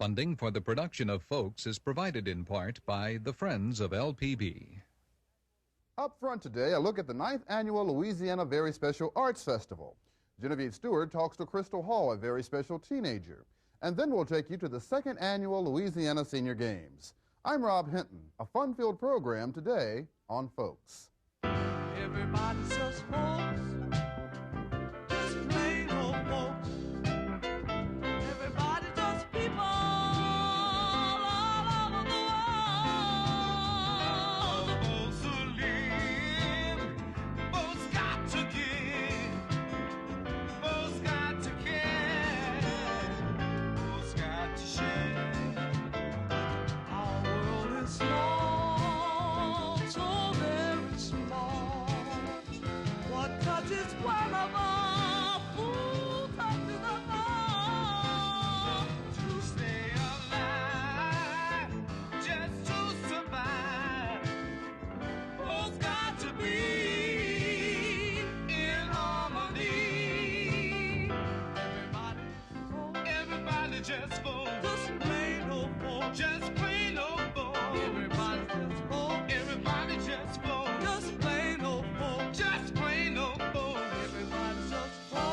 Funding for the production of Folks is provided in part by the Friends of LPB. Up front today, a look at the 9th Annual Louisiana Very Special Arts Festival. Genevieve Stewart talks to Krystle Hall, a very special teenager. And then we'll take you to the 2nd Annual Louisiana Senior Games. I'm Rob Hinton, a fun-filled program today on Folks. Everybody says folks, just plain old folks. Everybody just people all over the world. Folks who live, folks got to give, folks got to care, folks got to share. Our world is small, so very small. What touches one of us, who touches us all? To stay alive, just to survive, folks got to be in harmony. Everybody just folks, just plain old folks, just plain old folks. Everybody just folks, everybody just folks, just plain old folks, just plain old folks. Everybody just folks.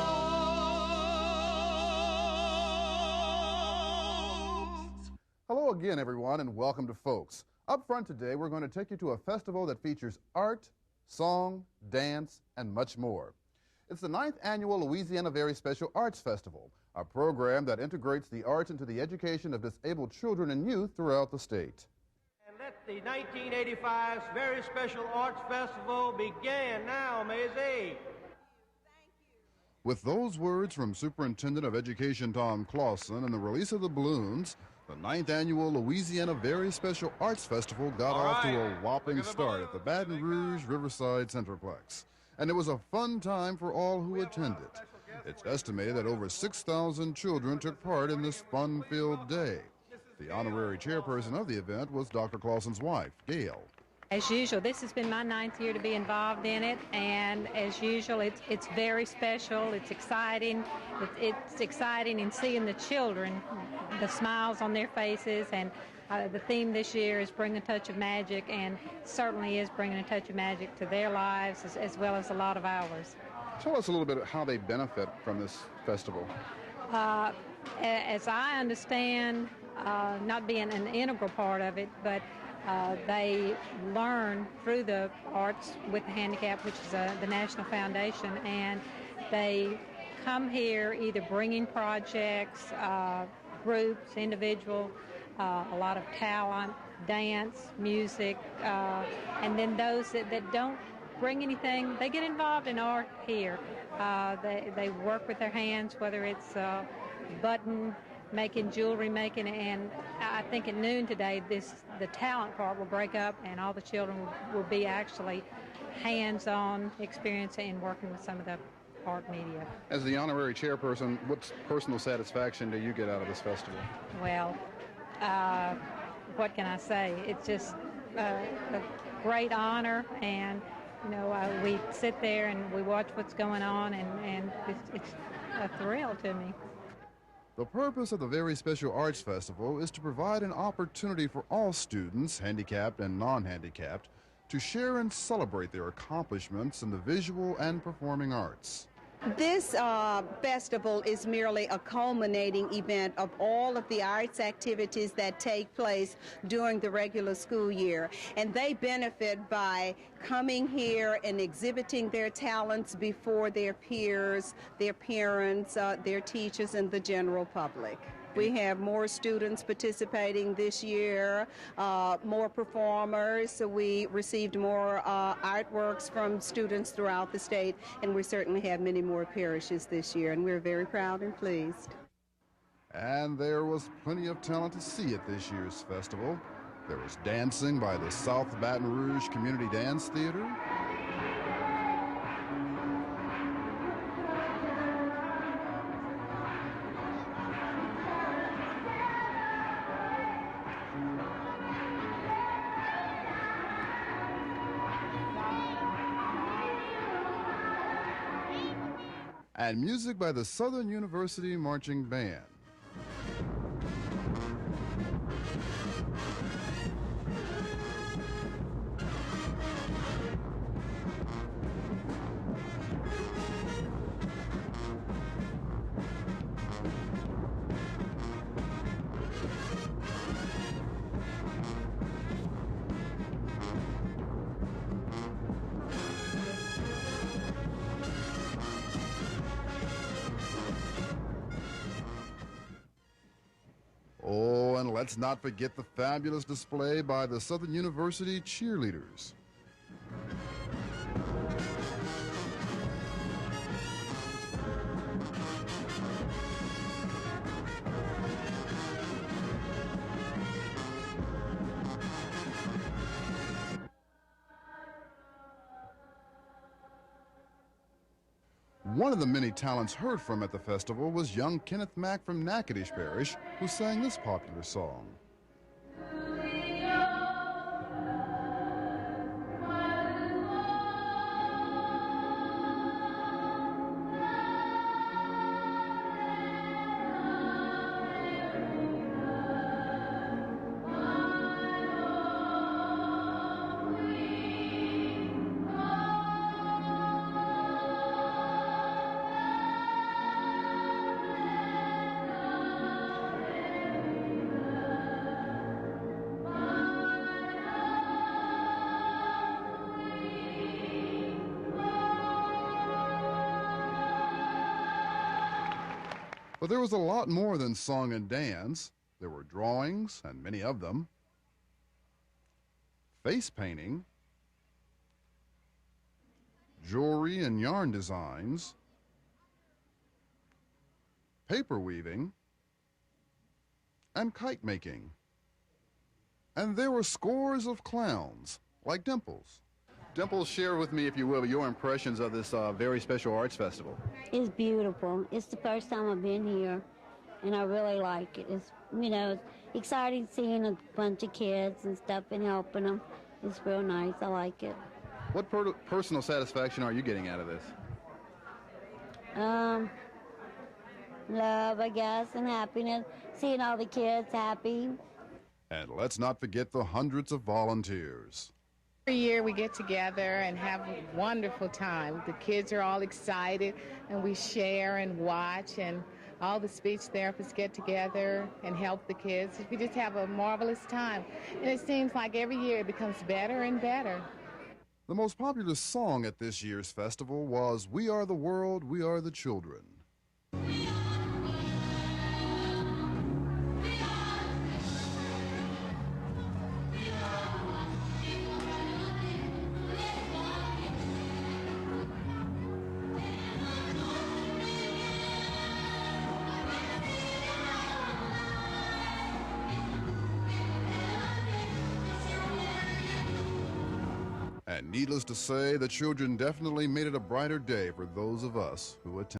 Hello again, everyone, and welcome to Folks. Up front today, we're going to take you to a festival that features art, song, dance, and much more. It's the 9th Annual Louisiana Very Special Arts Festival, a program that integrates the arts into the education of disabled children and youth throughout the state. And let the 1985 Very Special Arts Festival begin now, Mazie. With those words from Superintendent of Education Gale Clausen and the release of the balloons, the 9th Annual Louisiana Very Special Arts Festival got off to a whopping start at the Baton Rouge Riverside Centerplex. And it was a fun time for all who attended. It's estimated that over 6,000 children took part in this fun-filled day. The honorary chairperson of the event was Dr. Clausen's wife, Gale. As usual, this has been my 9th year to be involved in it, and as usual, it's very special. It's exciting. It's exciting in seeing the children, the smiles on their faces, and the theme this year is Bring a Touch of Magic, and certainly is bringing a touch of magic to their lives as well as a lot of ours. Tell us a little bit how they benefit from this festival. As I understand, not being an integral part of it, but they learn through the Arts with the Handicapped, which is the National Foundation, and they come here either bringing projects, groups, individual, a lot of talent, dance, music, and then those that don't bring anything, they get involved in art here. They work with their hands, whether it's button making, jewelry making, and I think at noon today the talent part will break up and all the children will be actually hands-on experience in working with some of the art media. As the honorary chairperson, what personal satisfaction do you get out of this festival? Well, what can I say? It's just a great honor, and you know, we sit there and we watch what's going on, and it's a thrill to me. The purpose of the Very Special Arts Festival is to provide an opportunity for all students, handicapped and non-handicapped, to share and celebrate their accomplishments in the visual and performing arts. This festival is merely a culminating event of all of the arts activities that take place during the regular school year, and they benefit by coming here and exhibiting their talents before their peers, their parents, their teachers, and the general public. We have more students participating this year, more performers. So we received more artworks from students throughout the state, and we certainly have many more parishes this year, and we're very proud and pleased. And there was plenty of talent to see at this year's festival. There was dancing by the South Baton Rouge Community Dance Theater. and music by the Southern University Marching Band. Oh, and let's not forget the fabulous display by the Southern University cheerleaders. One of the many talents heard from at the festival was young Kenneth Mack from Natchitoches Parish, who sang this popular song. But there was a lot more than song and dance. There were drawings, and many of them, face painting, jewelry and yarn designs, paper weaving, and kite making. And there were scores of clowns, like Dimples. Dimples, share with me, if you will, your impressions of this very special arts festival. It's beautiful. It's the first time I've been here, and I really like it. It's, you know, it's exciting seeing a bunch of kids and stuff and helping them. It's real nice. I like it. What personal satisfaction are you getting out of this? Love, I guess, and happiness. Seeing all the kids happy. And let's not forget the hundreds of volunteers. Every year we get together and have a wonderful time. The kids are all excited, and we share and watch, and all the speech therapists get together and help the kids. We just have a marvelous time, and it seems like every year it becomes better and better. The most popular song at this year's festival was "We Are the World, We Are the Children." And needless to say, the children definitely made it a brighter day for those of us who attended.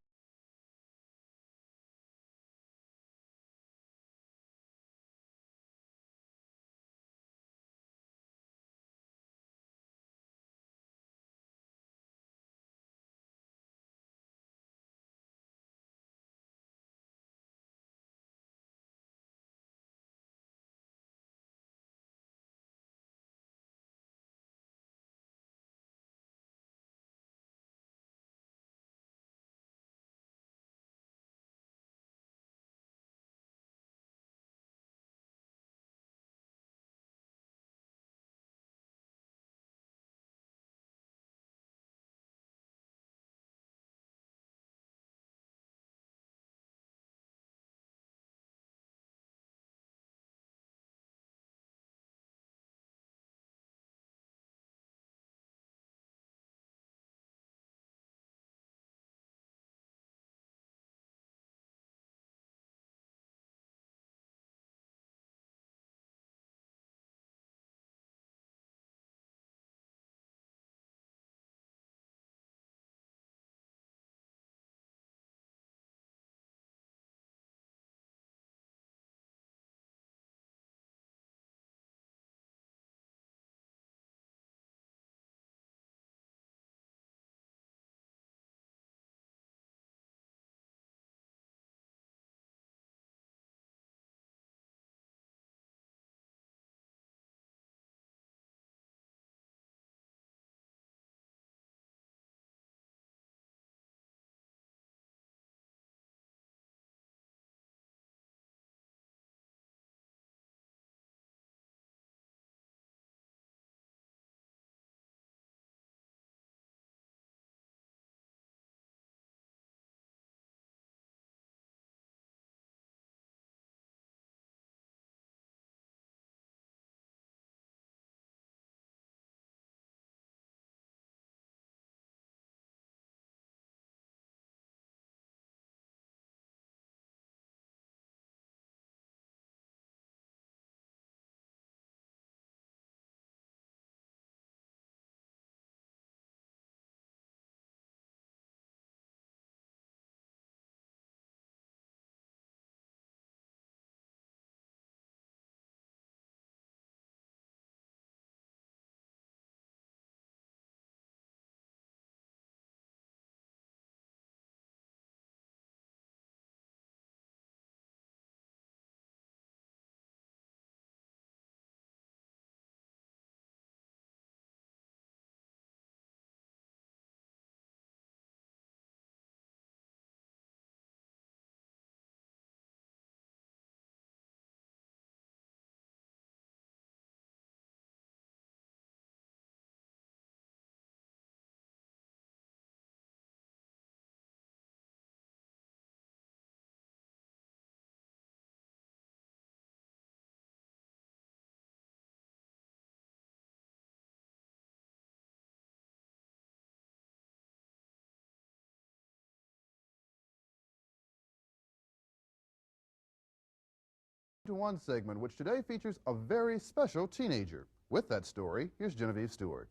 To one segment, which today features a very special teenager. With that story, here's Genevieve Stewart.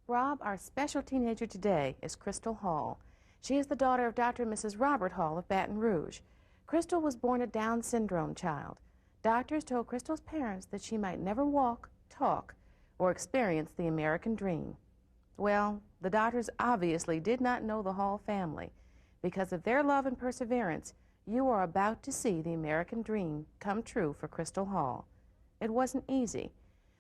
Rob, our special teenager today is Krystle Hall. She is the daughter of Dr. and Mrs. Robert Hall of Baton Rouge. Krystle was born a Down syndrome child. Doctors told Krystle's parents that she might never walk, talk, or experience the American dream. Well, the doctors obviously did not know the Hall family. Because of their love and perseverance, you are about to see the American dream come true for Krystle Hall. It wasn't easy.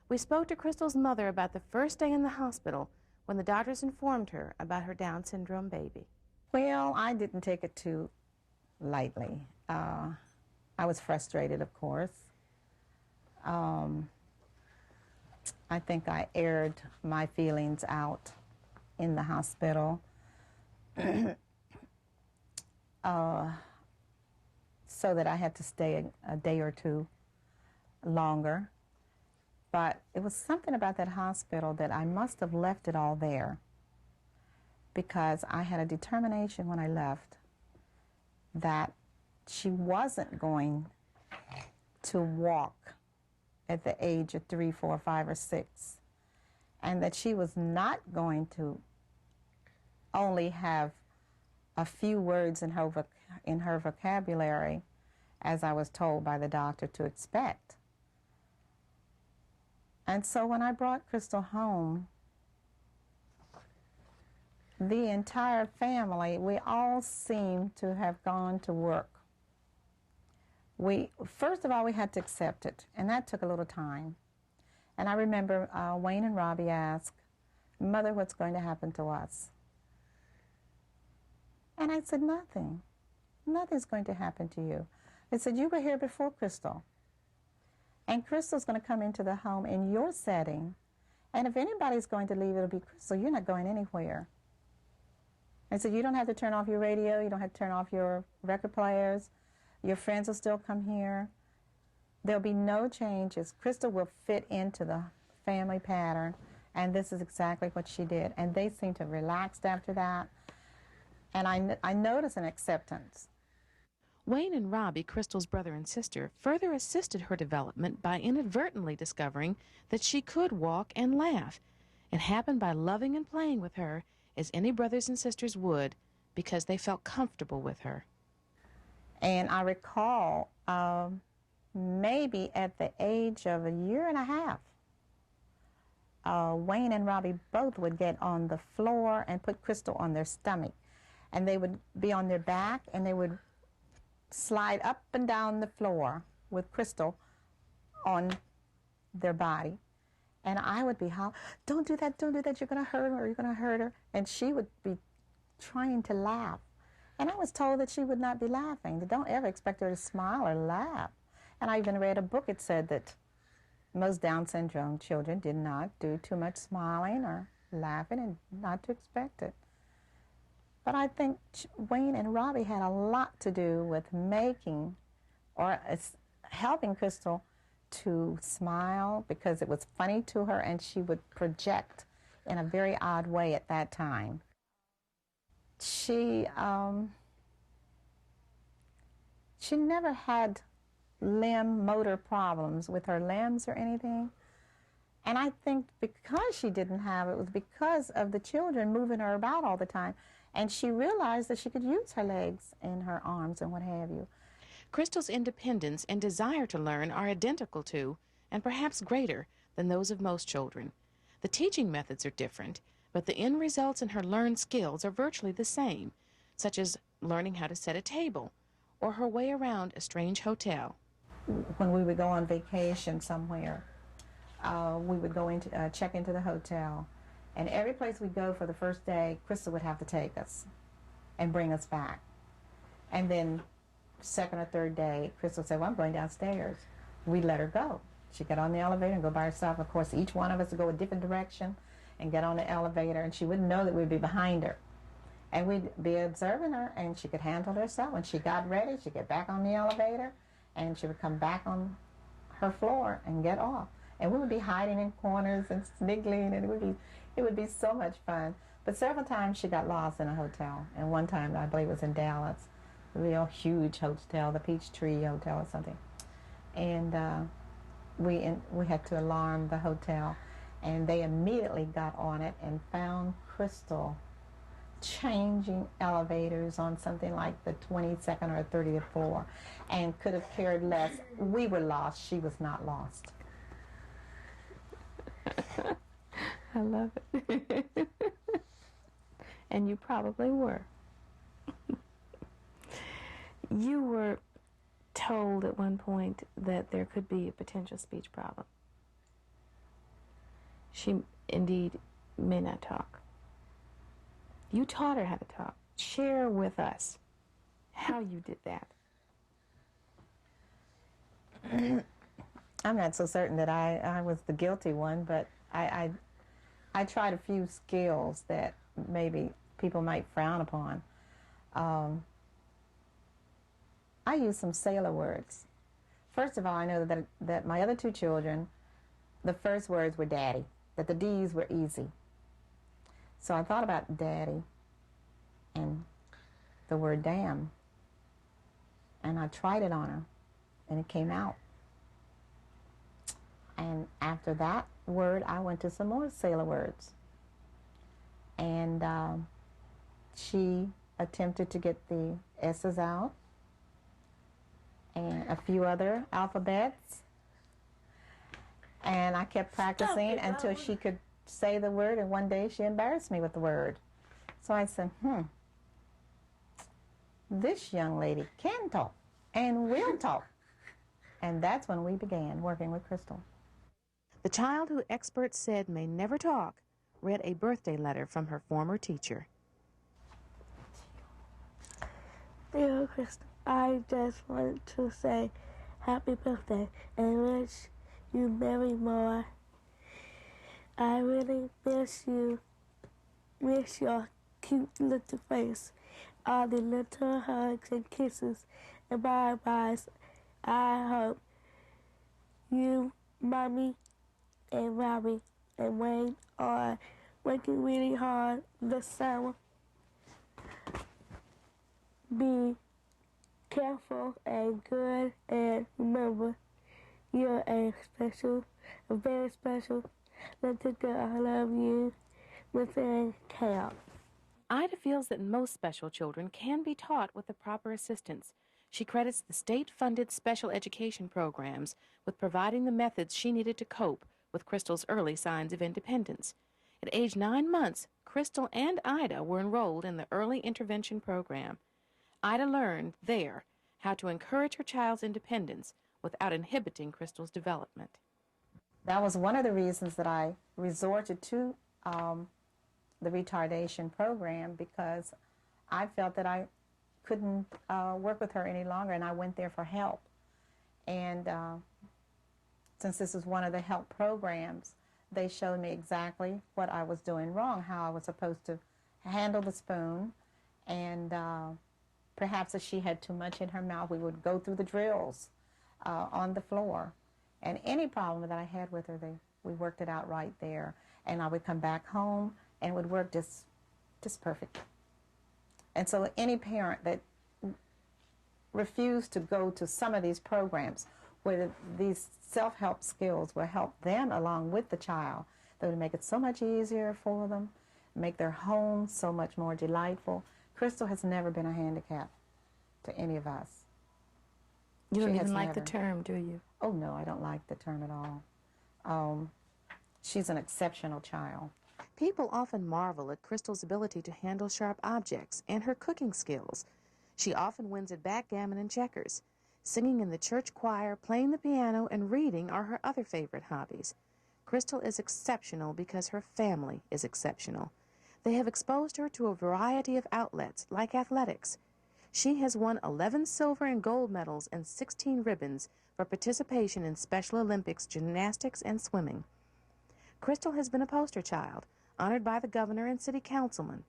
We spoke to Krystle's mother about the first day in the hospital when the doctors informed her about her Down syndrome baby. Well, I didn't take it too lightly. I was frustrated, of course. I think I aired my feelings out in the hospital. So that I had to stay a day or two longer. But it was something about that hospital that I must have left it all there, because I had a determination when I left that she wasn't going to walk at the age of 3, 4, 5, or 6, and that she was not going to only have a few words in her vocabulary, as I was told by the doctor to expect. And so when I brought Krystle home, the entire family, we all seemed to have gone to work. First of all, we had to accept it, and that took a little time. And I remember Wayne and Robbie asked, "Mother, what's going to happen to us?" And I said, "Nothing. Nothing's going to happen to you." They said, "You were here before Krystle. And Krystle's going to come into the home in your setting. And if anybody's going to leave, it'll be Krystle. You're not going anywhere." I said, "You don't have to turn off your radio. You don't have to turn off your record players. Your friends will still come here. There'll be no changes. Krystle will fit into the family pattern." And this is exactly what she did. And they seemed to have relaxed after that. And I noticed an acceptance. Wayne and Robbie, Krystle's brother and sister, further assisted her development by inadvertently discovering that she could walk and laugh. It happened by loving and playing with her as any brothers and sisters would, because they felt comfortable with her. And I recall maybe at the age of 1.5 years, Wayne and Robbie both would get on the floor and put Krystle on their stomach. And they would be on their back, and they would slide up and down the floor with Krystle on their body. And I would be hollering, "Don't do that, don't do that, you're going to hurt her, you're going to hurt her." And she would be trying to laugh. And I was told that she would not be laughing. Don't ever expect her to smile or laugh. And I even read a book, it said that most Down syndrome children did not do too much smiling or laughing, and not to expect it. But I think Wayne and Robbie had a lot to do with making or helping Krystle to smile, because it was funny to her, and she would project in a very odd way at that time. She never had limb motor problems with her limbs or anything. And I think because she didn't have it was because of the children moving her about all the time. And she realized that she could use her legs and her arms and what have you. Krystle's independence and desire to learn are identical to, and perhaps greater, than those of most children. The teaching methods are different, but the end results in her learned skills are virtually the same, such as learning how to set a table, or her way around a strange hotel. When we would go on vacation somewhere, we would go into check into the hotel. And every place we go for the first day, Krystle would have to take us and bring us back. And then second or third day, Krystle would say, "Well, I'm going downstairs." We'd let her go. She'd get on the elevator and go by herself. Of course, each one of us would go a different direction and get on the elevator, and she wouldn't know that we'd be behind her. And we'd be observing her, and she could handle herself. When she got ready, she'd get back on the elevator, and she would come back on her floor and get off. And we would be hiding in corners and sniggling, and it would be so much fun. But several times she got lost in a hotel. And one time, I believe it was in Dallas, a real huge hotel, the Peachtree Hotel or something. and we had to alarm the hotel, and they immediately got on it and found Krystle changing elevators on something like the 22nd or 30th floor, and could have cared less. We were lost. She was not lost. I love it. And you probably were. You were told at one point that there could be a potential speech problem. She indeed may not talk. You taught her how to talk. Share with us how you did that. I'm not so certain that I was the guilty one, but I tried a few skills that maybe people might frown upon. I used some sailor words. First of all, I know that my other two children, the first words were daddy, that the D's were easy. So I thought about daddy and the word damn, and I tried it on her, and it came out. And after that word, I went to some more sailor words. And she attempted to get the S's out and a few other alphabets. And I kept practicing until she could say the word, and one day she embarrassed me with the word. So I said, this young lady can talk and will talk. And that's when we began working with Krystle. The child who experts said may never talk read a birthday letter from her former teacher. Dear Krystle, I just wanted to say happy birthday and wish you many more. I really miss you. Miss your cute little face, all the little hugs and kisses and bye-byes. I hope you, Mommy, and Robbie and Wayne are working really hard this summer. Be careful and good, and remember, you're a very special little girl. I love you, Mr. Cal. Ida feels that most special children can be taught with the proper assistance. She credits the state-funded special education programs with providing the methods she needed to cope with Krystle's early signs of independence. At age 9 months, Krystle and Ida were enrolled in the early intervention program. Ida learned there how to encourage her child's independence without inhibiting Krystle's development. That was one of the reasons that I resorted to the retardation program, because I felt that I couldn't work with her any longer, and I went there for help. And since this is one of the help programs, they showed me exactly what I was doing wrong, how I was supposed to handle the spoon, and perhaps if she had too much in her mouth, we would go through the drills on the floor. And any problem that I had with her, we worked it out right there. And I would come back home and it would work just perfect. And so any parent that refused to go to some of these programs where these self-help skills will help them along with the child, that would make it so much easier for them, make their home so much more delightful. Krystle has never been a handicap to any of us. You don't even like the term, do you? Oh, no, I don't like the term at all. She's an exceptional child. People often marvel at Krystle's ability to handle sharp objects and her cooking skills. She often wins at backgammon and checkers. Singing in the church choir, playing the piano, and reading are her other favorite hobbies. Krystle is exceptional because her family is exceptional. They have exposed her to a variety of outlets, like athletics. She has won 11 silver and gold medals and 16 ribbons for participation in Special Olympics gymnastics and swimming. Krystle has been a poster child, honored by the governor and city councilman.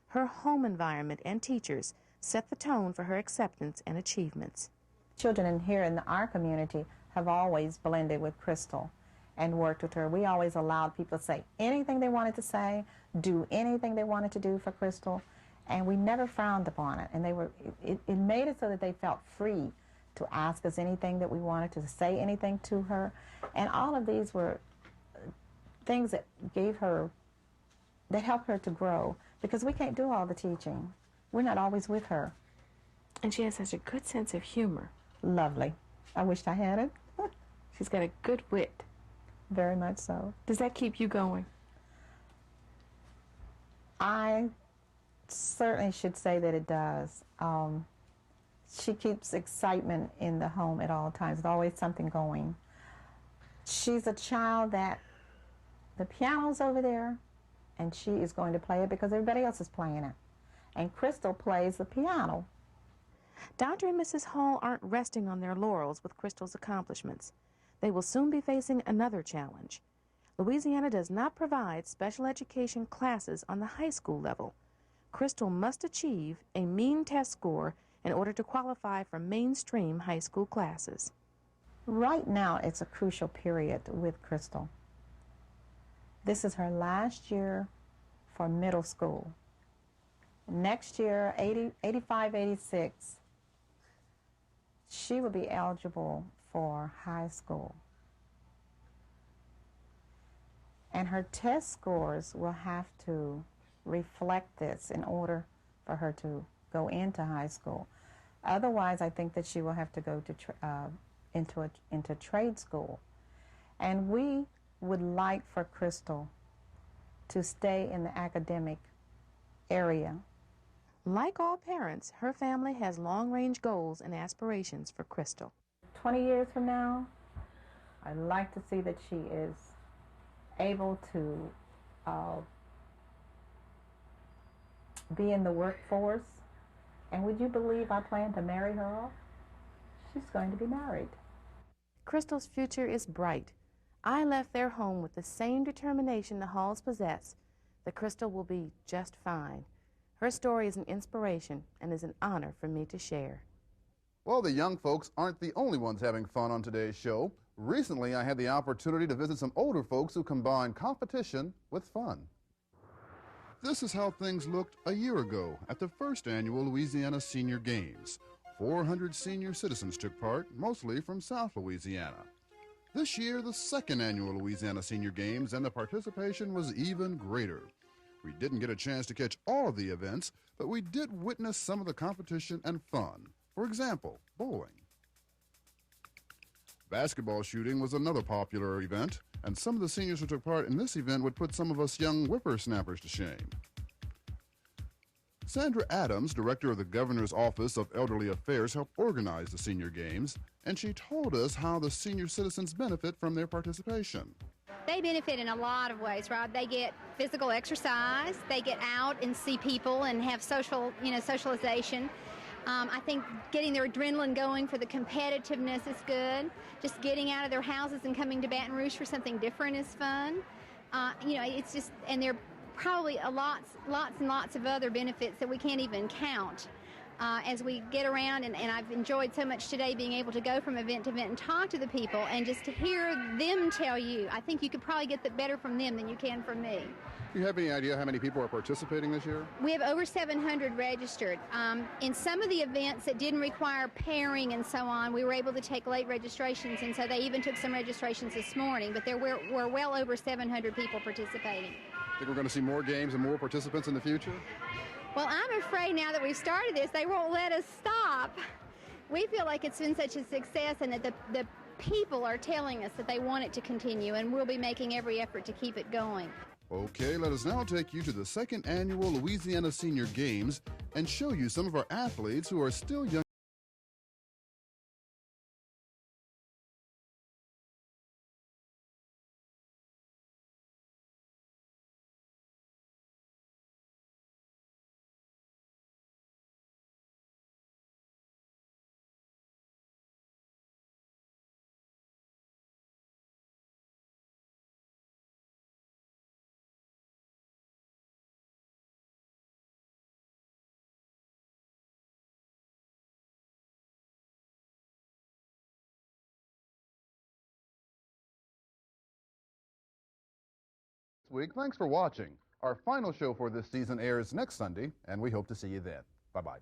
Her home environment and teachers set the tone for her acceptance and achievements. Children here in our community have always blended with Krystle and worked with her. We always allowed people to say anything they wanted to say, do anything they wanted to do for Krystle, and we never frowned upon it. And it made it so that they felt free to ask us anything that we wanted, to say anything to her. And all of these were things that that helped her to grow, because we can't do all the teaching. We're not always with her. And she has such a good sense of humor. Lovely. I wished I had it. She's got a good wit. Very much so. Does that keep you going? I certainly should say that it does. She keeps excitement in the home at all times. There's always something going. She's a child that the piano's over there, and she is going to play it because everybody else is playing it. And Krystle plays the piano. Dr. and Mrs. Hall aren't resting on their laurels with Krystle's accomplishments. They will soon be facing another challenge. Louisiana does not provide special education classes on the high school level. Krystle must achieve a mean test score in order to qualify for mainstream high school classes. Right now, it's a crucial period with Krystle. This is her last year for middle school. Next year, 85, 86, she will be eligible for high school. And her test scores will have to reflect this in order for her to go into high school. Otherwise, I think that she will have to go to into trade school. And we would like for Krystle to stay in the academic area. Like all parents, her family has long-range goals and aspirations for Krystle. 20 years from now, I'd like to see that she is able to be in the workforce. And would you believe I plan to marry her off? She's going to be married. Krystle's future is bright. I left their home with the same determination the Halls possess, that Krystle will be just fine. Her story is an inspiration and is an honor for me to share. Well, the young folks aren't the only ones having fun on today's show. Recently, I had the opportunity to visit some older folks who combine competition with fun. This is how things looked a year ago at the first annual Louisiana Senior Games. 400 senior citizens took part, mostly from South Louisiana. This year, the second annual Louisiana Senior Games, and the participation was even greater. We didn't get a chance to catch all of the events, but we did witness some of the competition and fun. For example, bowling. Basketball shooting was another popular event, and some of the seniors who took part in this event would put some of us young whippersnappers to shame. Sandra Adams, director of the Governor's Office of Elderly Affairs, helped organize the Senior Games, and she told us how the senior citizens benefit from their participation. They benefit in a lot of ways, Rob. They get physical exercise, they get out and see people and have socialization. I think getting their adrenaline going for the competitiveness is good. Just getting out of their houses and coming to Baton Rouge for something different is fun. It's just, and there are probably lots and lots of other benefits that we can't even count as we get around. And I've enjoyed so much today being able to go from event to event and talk to the people and just to hear them tell you. I think you could probably get that better from them than you can from me. Do you have any idea how many people are participating this year? We have over 700 registered. In some of the events that didn't require pairing and so on, we were able to take late registrations, and so they even took some registrations this morning, but there were well over 700 people participating. Think we're going to see more games and more participants in the future? Well, I'm afraid now that we've started this, they won't let us stop. We feel like it's been such a success, and that the people are telling us that they want it to continue, and we'll be making every effort to keep it going. Okay, let us now take you to the second annual Louisiana Senior Games and show you some of our athletes who are still young. Week. Thanks for watching. Our final show for this season airs next Sunday, and we hope to see you then. Bye-bye.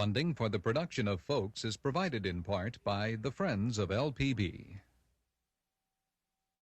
Funding for the production of Folks is provided in part by the Friends of LPB.